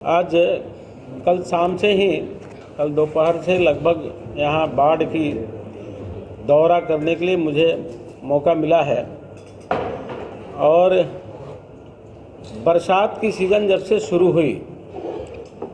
आज कल शाम से ही कल दोपहर से लगभग यहाँ बाढ़ की दौरा करने के लिए मुझे मौका मिला है। और बरसात की सीज़न जब से शुरू हुई,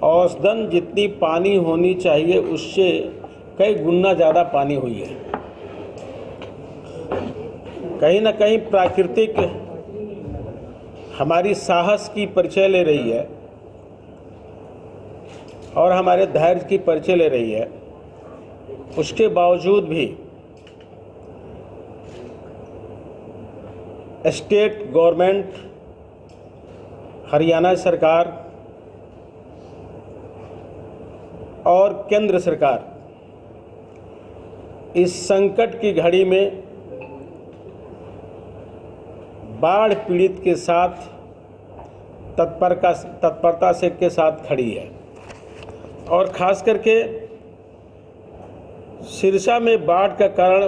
औसतन जितनी पानी होनी चाहिए उससे कई गुना ज़्यादा पानी हुई है। कहीं ना कहीं प्राकृतिक हमारी साहस की परिचय ले रही है और हमारे धैर्य की परिचय ले रही है। उसके बावजूद भी स्टेट गवर्नमेंट, हरियाणा सरकार और केंद्र सरकार इस संकट की घड़ी में बाढ़ पीड़ित के साथ तत्परता से के साथ खड़ी है। और ख़ास करके सिरसा में बाढ़ का कारण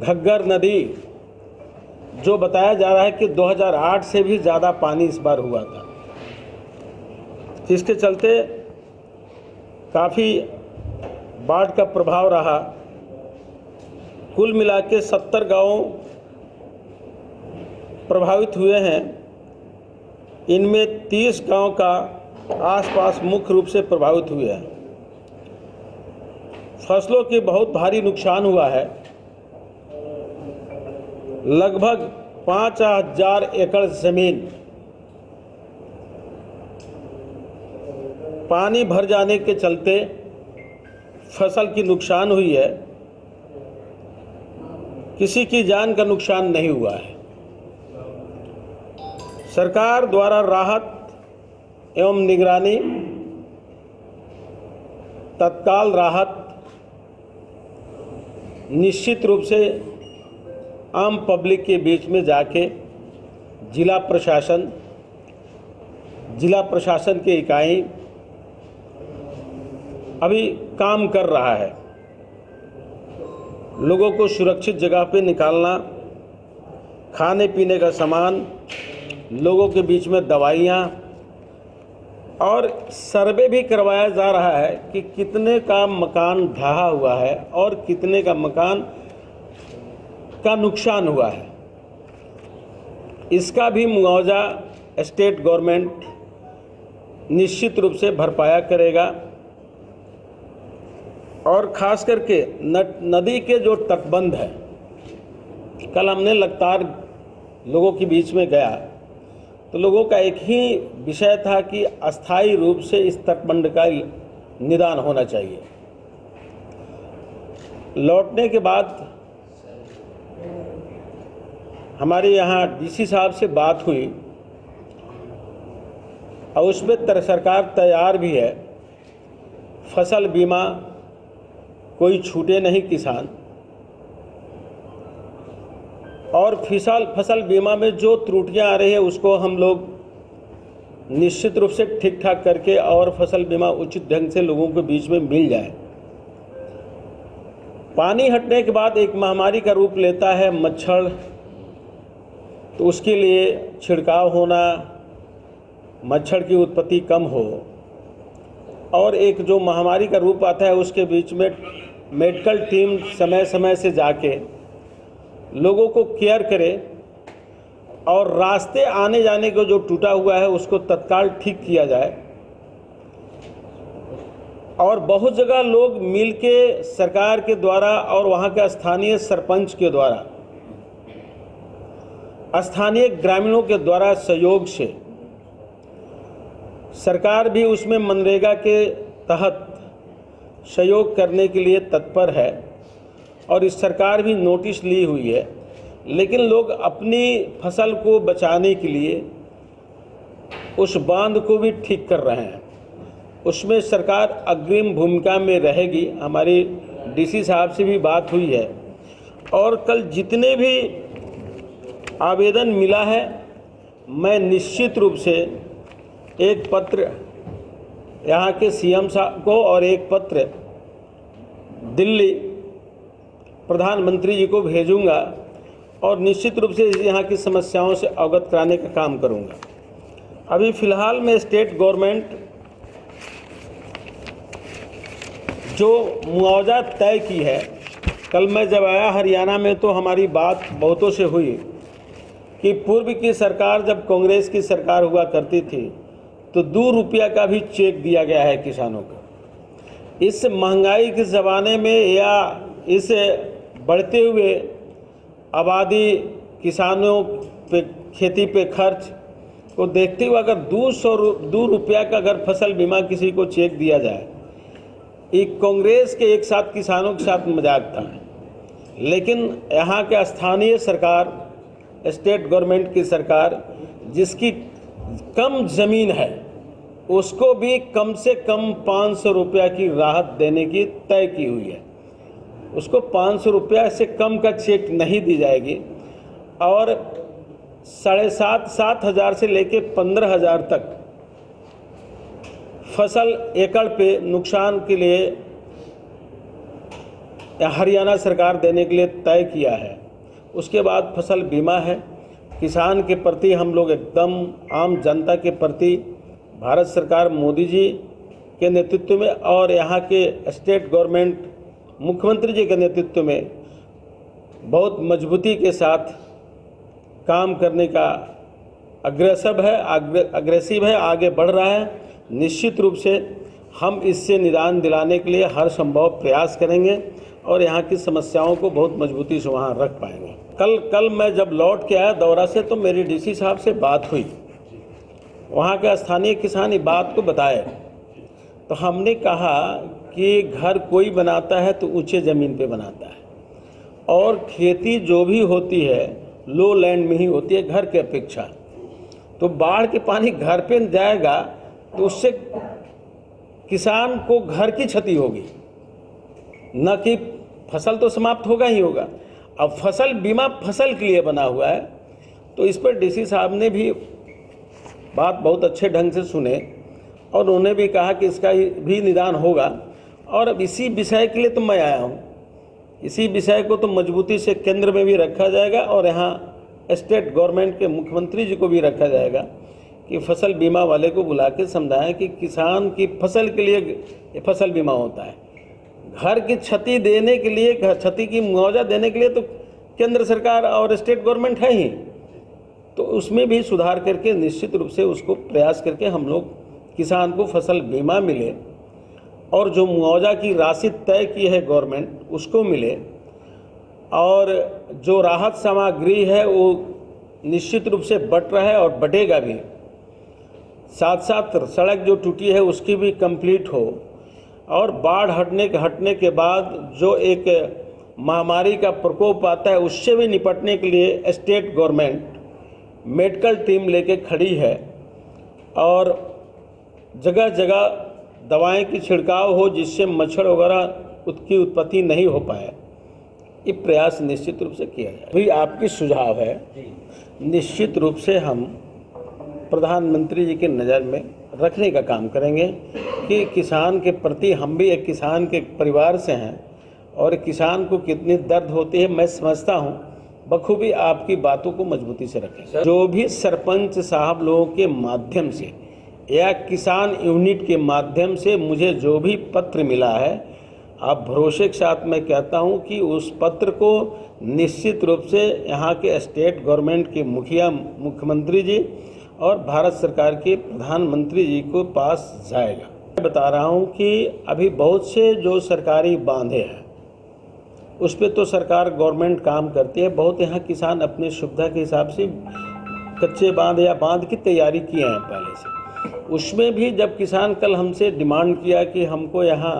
घग्गर नदी, जो बताया जा रहा है कि 2008 से भी ज़्यादा पानी इस बार हुआ था, जिसके चलते काफ़ी बाढ़ का प्रभाव रहा। कुल मिला के 70 गाँव प्रभावित हुए हैं। इनमें 30 गांव का आसपास मुख्य रूप से प्रभावित हुए हैं। फसलों के बहुत भारी नुकसान हुआ है। लगभग 5000 एकड़ जमीन पानी भर जाने के चलते फसल की नुकसान हुई है। किसी की जान का नुकसान नहीं हुआ है। सरकार द्वारा राहत एवं निगरानी, तत्काल राहत निश्चित रूप से आम पब्लिक के बीच में जाके जिला प्रशासन की इकाई अभी काम कर रहा है। लोगों को सुरक्षित जगह पे निकालना, खाने पीने का सामान, लोगों के बीच में दवाइयाँ, और सर्वे भी करवाया जा रहा है कि कितने का मकान ढहा हुआ है और कितने का मकान का नुकसान हुआ है। इसका भी मुआवजा स्टेट गवर्नमेंट निश्चित रूप से भरपाया करेगा। और ख़ास करके नदी के जो तटबंध है, कल हमने लगातार लोगों के बीच में गया तो लोगों का एक ही विषय था कि अस्थायी रूप से इस तटबंध का निदान होना चाहिए। लौटने के बाद हमारे यहाँ डीसी साहब से बात हुई और उसमें सरकार तैयार भी है। फसल बीमा कोई छूटे नहीं किसान, और फसल बीमा में जो त्रुटियां आ रही है उसको हम लोग निश्चित रूप से ठीक ठाक करके और फसल बीमा उचित ढंग से लोगों के बीच में मिल जाए। पानी हटने के बाद एक महामारी का रूप लेता है मच्छर, तो उसके लिए छिड़काव होना, मच्छर की उत्पत्ति कम हो। और एक जो महामारी का रूप आता है उसके बीच में मेडिकल टीम समय समय से जाके लोगों को केयर करे और रास्ते आने जाने को जो टूटा हुआ है उसको तत्काल ठीक किया जाए। और बहुत जगह लोग मिलके सरकार के द्वारा और वहाँ के स्थानीय सरपंच के द्वारा, स्थानीय ग्रामीणों के द्वारा सहयोग से सरकार भी उसमें मनरेगा के तहत सहयोग करने के लिए तत्पर है। और इस सरकार भी नोटिस ली हुई है, लेकिन लोग अपनी फसल को बचाने के लिए उस बांध को भी ठीक कर रहे हैं। उसमें सरकार अग्रिम भूमिका में रहेगी। हमारी डीसी साहब से भी बात हुई है और कल जितने भी आवेदन मिला है, मैं निश्चित रूप से एक पत्र यहाँ के सीएम साहब को और एक पत्र दिल्ली प्रधानमंत्री जी को भेजूंगा और निश्चित रूप से यहाँ की समस्याओं से अवगत कराने का काम करूँगा। अभी फ़िलहाल में स्टेट गवर्नमेंट जो मुआवजा तय की है, कल मैं जब आया हरियाणा में तो हमारी बात बहुतों से हुई कि पूर्व की सरकार जब कांग्रेस की सरकार हुआ करती थी तो 2 रुपया का भी चेक दिया गया है किसानों को। इस महंगाई के ज़माने में या इस बढ़ते हुए आबादी, किसानों पे खेती पे खर्च को देखते हुए अगर 2 रुपया का अगर फसल बीमा किसी को चेक दिया जाए, एक कांग्रेस के एक साथ किसानों के साथ मजाक था। लेकिन यहाँ के स्थानीय सरकार, स्टेट गवर्नमेंट की सरकार, जिसकी कम ज़मीन है, उसको भी कम से कम 500 रुपया की राहत देने की तय की हुई है। उसको 500 रुपया से कम का चेक नहीं दी जाएगी और 7,500 हज़ार से लेके 15,000 तक फसल एकड़ पे नुकसान के लिए हरियाणा सरकार देने के लिए तय किया है। उसके बाद फसल बीमा है। किसान के प्रति हम लोग एकदम आम जनता के प्रति भारत सरकार मोदी जी के नेतृत्व में और यहाँ के स्टेट गवर्नमेंट मुख्यमंत्री जी के नेतृत्व में बहुत मजबूती के साथ काम करने का अग्रेसिव है, आगे बढ़ रहा है। निश्चित रूप से हम इससे निदान दिलाने के लिए हर संभव प्रयास करेंगे और यहाँ की समस्याओं को बहुत मजबूती से वहाँ रख पाएंगे। कल मैं जब लौट के आया दौरा से तो मेरी डीसी साहब से बात हुई। वहाँ के स्थानीय किसान इस बात को बताए तो हमने कहा कि घर कोई बनाता है तो ऊंचे ज़मीन पे बनाता है और खेती जो भी होती है लो लैंड में ही होती है घर के अपेक्षा। तो बाढ़ के पानी घर पे जाएगा तो उससे किसान को घर की क्षति होगी, न कि फसल तो समाप्त होगा ही होगा। अब फसल बीमा फसल के लिए बना हुआ है तो इस पर डीसी साहब ने भी बात बहुत अच्छे ढंग से सुने और उन्होंने भी कहा कि इसका भी निदान होगा। और अब इसी विषय के लिए तो मैं आया हूँ, इसी विषय को तो मजबूती से केंद्र में भी रखा जाएगा और यहाँ स्टेट गवर्नमेंट के मुख्यमंत्री जी को भी रखा जाएगा कि फसल बीमा वाले को बुला के समझाएं कि किसान की फसल के लिए फसल बीमा होता है। घर की क्षति देने के लिए, क्षति की मुआवजा देने के लिए तो केंद्र सरकार और स्टेट गवर्नमेंट है ही, तो उसमें भी सुधार करके निश्चित रूप से उसको प्रयास करके हम लोग किसान को फसल बीमा मिले और जो मुआवजा की राशि तय की है गवर्नमेंट उसको मिले और जो राहत सामग्री है वो निश्चित रूप से बट रहा है और बटेगा भी। साथ साथ सड़क जो टूटी है उसकी भी कंप्लीट हो और बाढ़ हटने के बाद जो एक महामारी का प्रकोप आता है उससे भी निपटने के लिए स्टेट गवर्नमेंट मेडिकल टीम लेके खड़ी है और जगह जगह दवाएं की छिड़काव हो जिससे मच्छर वगैरह की उत्पत्ति नहीं हो पाए। ये प्रयास निश्चित रूप से किया जाए। भाई आपकी सुझाव है, निश्चित रूप से हम प्रधानमंत्री जी के नज़र में रखने का काम करेंगे कि किसान के प्रति, हम भी एक किसान के परिवार से हैं और किसान को कितनी दर्द होती है मैं समझता हूँ। बखूबी आपकी बातों को मजबूती से रखें। जो भी सरपंच साहब लोगों के माध्यम से या किसान यूनिट के माध्यम से मुझे जो भी पत्र मिला है, आप भरोसे के साथ मैं कहता हूं कि उस पत्र को निश्चित रूप से यहाँ के स्टेट गवर्नमेंट के मुखिया, मुख्यमंत्री जी और भारत सरकार के प्रधानमंत्री जी को पास जाएगा। मैं बता रहा हूं कि अभी बहुत से जो सरकारी बांधे हैं उस पर तो सरकार गवर्नमेंट काम करती है। बहुत यहाँ किसान अपने सुविधा के हिसाब से कच्चे बांध या बांध की तैयारी किए हैं पहले से। उसमें भी जब किसान कल हमसे डिमांड किया कि हमको यहाँ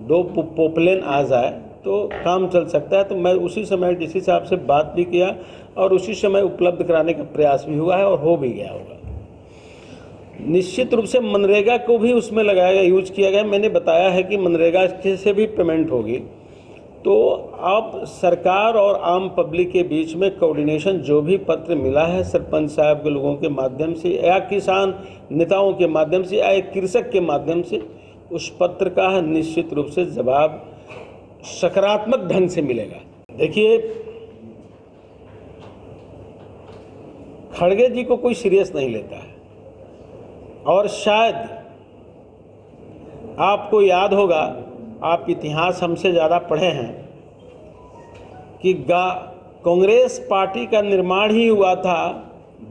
2 पोपलेन आ जाए तो काम चल सकता है, तो मैं उसी समय डीसी साहब से बात भी किया और उसी समय उपलब्ध कराने का प्रयास भी हुआ है और हो भी गया होगा। निश्चित रूप से मनरेगा को भी उसमें लगाया गया, यूज किया गया। मैंने बताया है कि मनरेगा से भी पेमेंट होगी। तो अब सरकार और आम पब्लिक के बीच में कोऑर्डिनेशन, जो भी पत्र मिला है सरपंच साहब के लोगों के माध्यम से या किसान नेताओं के माध्यम से या एक कृषक के माध्यम से, उस पत्र का निश्चित रूप से जवाब सकारात्मक ढंग से मिलेगा। देखिए, खड़गे जी को कोई सीरियस नहीं लेता है। और शायद आपको याद होगा, आप इतिहास हमसे ज़्यादा पढ़े हैं, कि कांग्रेस पार्टी का निर्माण ही हुआ था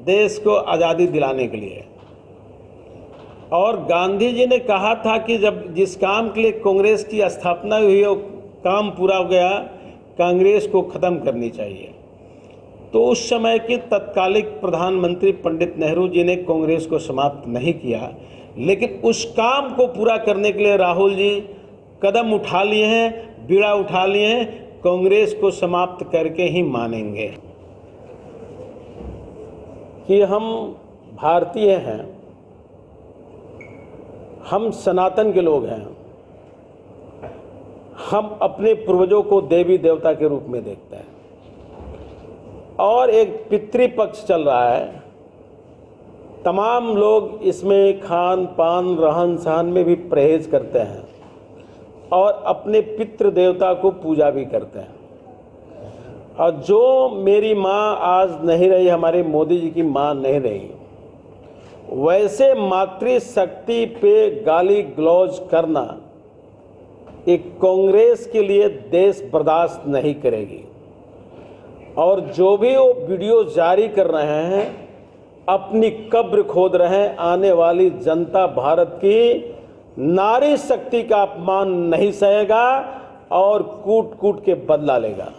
देश को आज़ादी दिलाने के लिए। और गांधी जी ने कहा था कि जब जिस काम के लिए कांग्रेस की स्थापना हुई वो काम पूरा हो गया, कांग्रेस को ख़त्म करनी चाहिए। तो उस समय के तत्कालिक प्रधानमंत्री पंडित नेहरू जी ने कांग्रेस को समाप्त नहीं किया, लेकिन उस काम को पूरा करने के लिए राहुल जी कदम उठा लिए हैं, बीड़ा उठा लिए हैं। कांग्रेस को समाप्त करके ही मानेंगे कि हम भारतीय हैं, हम सनातन के लोग हैं, हम अपने पूर्वजों को देवी देवता के रूप में देखते हैं। और एक पितृपक्ष चल रहा है, तमाम लोग इसमें खान पान रहन सहन में भी परहेज करते हैं और अपने पितृ देवता को पूजा भी करते हैं। और जो मेरी माँ आज नहीं रही, हमारे मोदी जी की माँ नहीं रही, वैसे मातृशक्ति पे गाली गलौज करना एक कांग्रेस के लिए देश बर्दाश्त नहीं करेगी। और जो भी वो वीडियो जारी कर रहे हैं, अपनी कब्र खोद रहे हैं। आने वाली जनता भारत की नारी शक्ति का अपमान नहीं सहेगा और कूट कूट के बदला लेगा।